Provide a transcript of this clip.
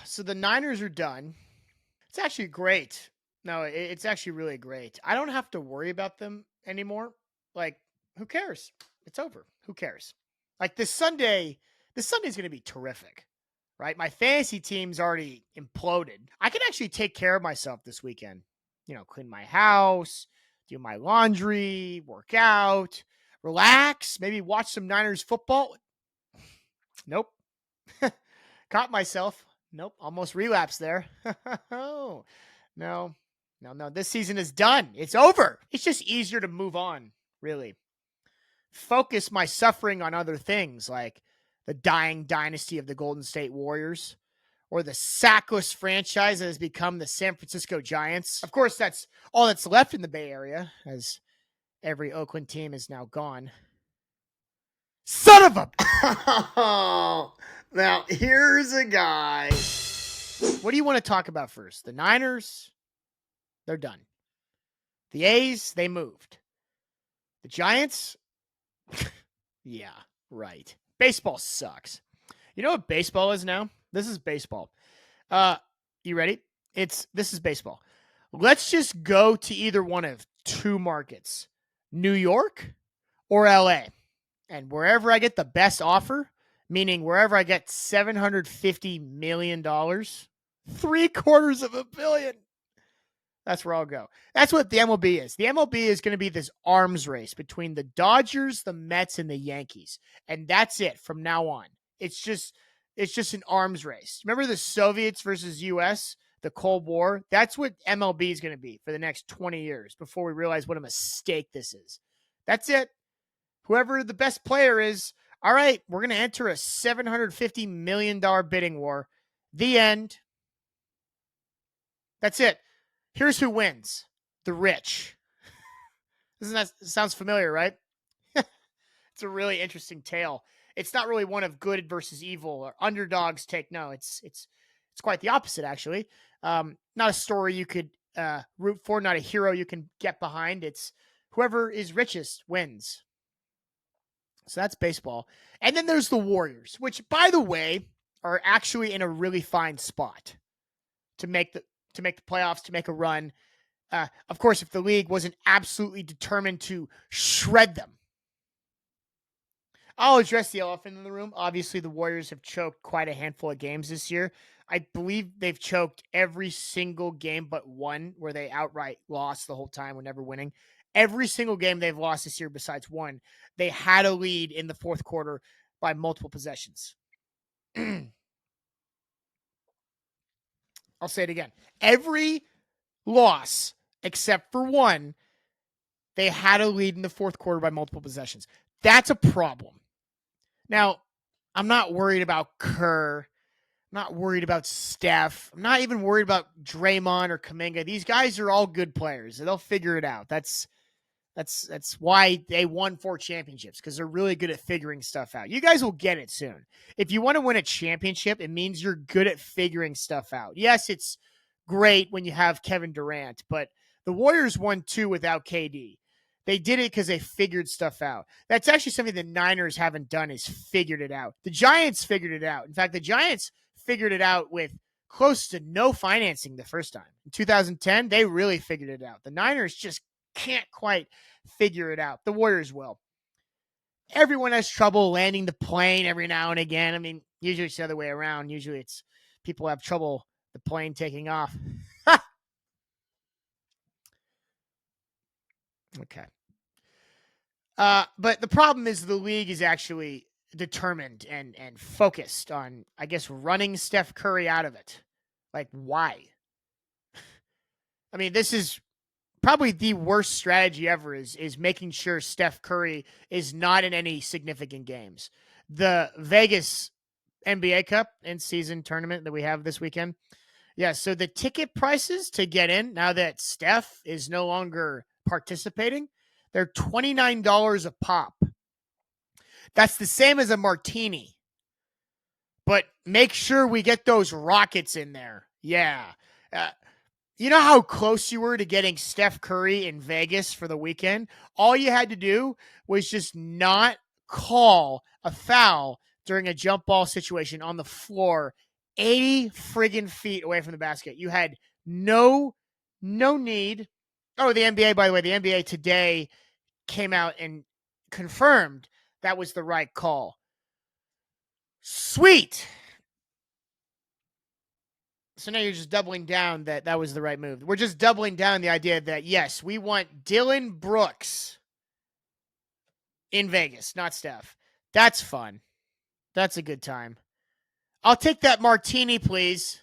So the Niners are done. It's actually great. No, it's actually really great. I don't have to worry about them anymore. Like, who cares? It's over. Who cares? Like this Sunday's going to be terrific, right? My fantasy team's already imploded. I can actually take care of myself this weekend. Clean my house, do my laundry, work out, relax, maybe watch some Niners football. Nope. Caught myself. Nope. Almost relapsed there. No. No. This season is done. It's over. It's just easier to move on, really. Focus my suffering on other things like the dying dynasty of the Golden State Warriors or the sackless franchise that has become the San Francisco Giants. Of course, that's all that's left in the Bay Area, as every Oakland team is now gone. Son of a... Now, here's a guy. What do you want to talk about first? The Niners? They're done. The A's? They moved. The Giants? Yeah, right. Baseball sucks. You know what baseball is now? This is baseball. You ready? This is baseball. Let's just go to either one of two markets, New York or LA. And wherever I get the best offer, meaning wherever I get $750 million, $750 million, that's where I'll go. That's what the MLB is. The MLB is going to be this arms race between the Dodgers, the Mets, and the Yankees. And that's it from now on. It's just an arms race. Remember the Soviets versus US, the Cold War? That's what MLB is going to be for the next 20 years before we realize what a mistake this is. That's it. Whoever the best player is, all right, we're going to enter a $750 million bidding war. The end. That's it. Here's who wins. The rich. Sounds familiar, right? It's a really interesting tale. It's not really one of good versus evil or underdogs take. No, it's quite the opposite, actually. Not a story you could root for, not a hero you can get behind. It's whoever is richest wins. So that's baseball. And then there's the Warriors, which, by the way, are actually in a really fine spot to make the playoffs, to make a run. Of course, if the league wasn't absolutely determined to shred them. I'll address the elephant in the room. Obviously, the Warriors have choked quite a handful of games this year. I believe they've choked every single game but one where they outright lost the whole time when never winning. Every single game they've lost this year besides one, they had a lead in the fourth quarter by multiple possessions. I'll say it again. Every loss except for one, they had a lead in the fourth quarter by multiple possessions. That's a problem. Now, I'm not worried about Kerr. I'm not worried about Steph. I'm not even worried about Draymond or Kuminga. These guys are all good players. They'll figure it out. That's why they won 4 championships, because they're really good at figuring stuff out. You guys will get it soon. If you want to win a championship, it means you're good at figuring stuff out. Yes, it's great when you have Kevin Durant, but the Warriors won 2 without KD. They did it because they figured stuff out. That's actually something the Niners haven't done, is figured it out. The Giants figured it out. In fact, the Giants figured it out with close to no financing the first time. In 2010, they really figured it out. The Niners just can't quite figure it out. The Warriors will. Everyone has trouble landing the plane every now and again. I mean, usually it's the other way around. Usually it's people have trouble the plane taking off. Okay. But the problem is the league is actually determined and focused on, I guess, running Steph Curry out of it. Like, why? I mean, this is probably the worst strategy ever, is making sure Steph Curry is not in any significant games. The Vegas NBA Cup in-season tournament that we have this weekend. Yeah, so the ticket prices to get in, now that Steph is no longer participating, they're $29 a pop. That's the same as a martini. But make sure we get those Rockets in there. Yeah. You know how close you were to getting Steph Curry in Vegas for the weekend? All you had to do was just not call a foul during a jump ball situation on the floor 80 friggin' feet away from the basket. You had no need. Oh, the NBA, by the way, the NBA today came out and confirmed that was the right call. Sweet. So now you're just doubling down that was the right move. We're just doubling down the idea that, yes, we want Dylan Brooks in Vegas, not Steph. That's fun. That's a good time. I'll take that martini, please.